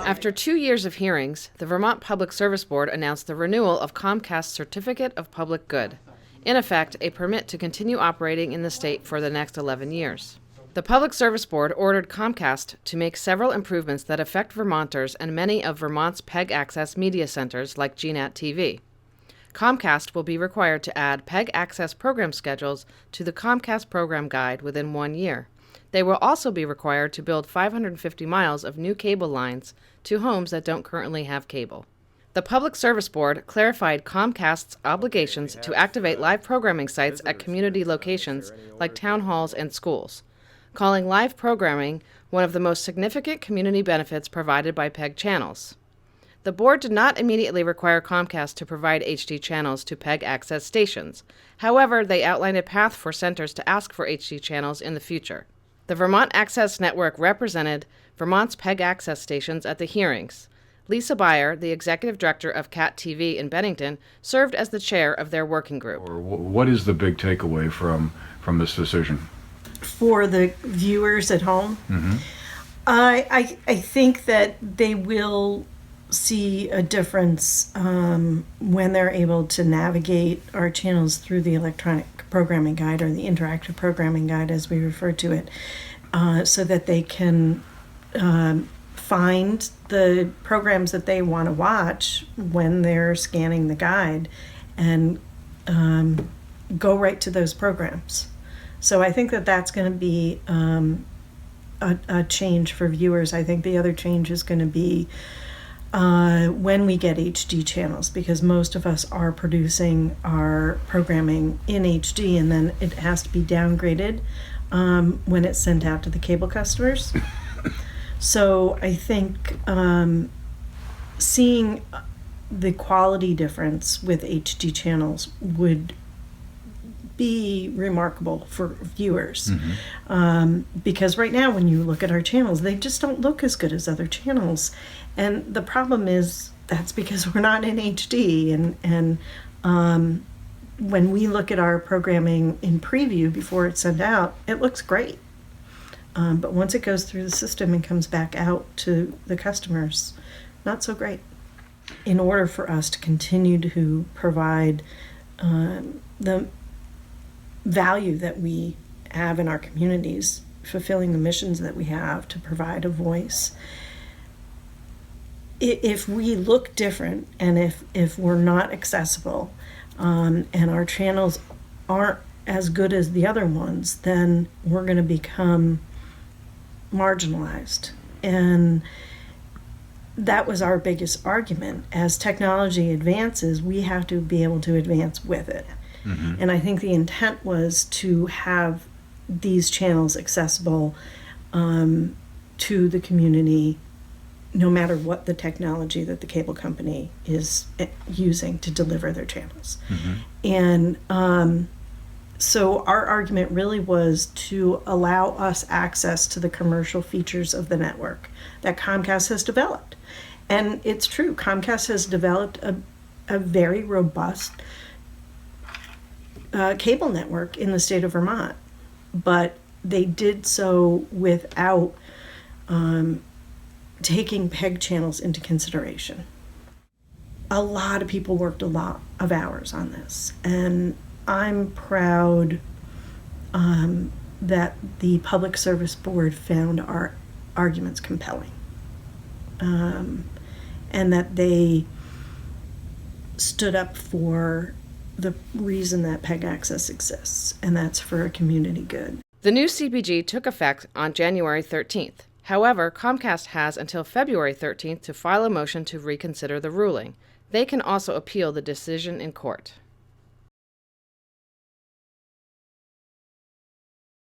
After 2 years of hearings, the Vermont Public Service Board announced the renewal of Comcast's Certificate of Public Good, in effect, a permit to continue operating in the state for the next 11 years. The Public Service Board ordered Comcast to make several improvements that affect Vermonters and many of Vermont's PEG access media centers like GNAT TV. Comcast will be required to add PEG access program schedules to the Comcast Program Guide within 1 year. They will also be required to build 550 miles of new cable lines to homes that don't currently have cable. The Public Service Board clarified Comcast's obligations to activate live programming sites at community locations like town halls and schools, calling live programming one of the most significant community benefits provided by PEG channels. The board did not immediately require Comcast to provide HD channels to PEG access stations. However, they outlined a path for centers to ask for HD channels in the future. The Vermont Access Network represented Vermont's PEG access stations at the hearings. Lisa Beyer, the executive director of CAT TV in Bennington, served as the chair of their working group. What is the big takeaway from this decision? For the viewers at home, I think that they will see a difference when they're able to navigate our channels through the electronic programming guide, or the interactive programming guide as we refer to it, so that they can find the programs that they want to watch when they're scanning the guide and go right to those programs. So I think that that's going to be a change for viewers. I think the other change is going to be when we get HD channels, because most of us are producing our programming in HD, and then it has to be downgraded when it's sent out to the cable customers. So I think seeing the quality difference with HD channels would be remarkable for viewers. Because right now when you look at our channels, they just don't look as good as other channels. And the problem is that's because we're not in HD. And when we look at our programming in preview before it's sent out, it looks great. But once it goes through the system and comes back out to the customers, not so great. In order for us to continue to provide the value that we have in our communities, fulfilling the missions that we have to provide a voice, if we look different and if we're not accessible and our channels aren't as good as the other ones, then we're going to become marginalized. And that was our biggest argument. As technology advances, we have to be able to advance with it. And I think the intent was to have these channels accessible to the community, no matter what the technology that the cable company is using to deliver their channels. And so our argument really was to allow us access to the commercial features of the network that Comcast has developed. And it's true, Comcast has developed a very robust cable network in the state of Vermont, but they did so without taking PEG channels into consideration. A lot of people worked a lot of hours on this, and I'm proud that the Public Service Board found our arguments compelling, and that they stood up for the reason that PEG access exists, and that's for a community good. The new CPG took effect on January 13th. However, Comcast has until February 13th to file a motion to reconsider the ruling. They can also appeal the decision in court.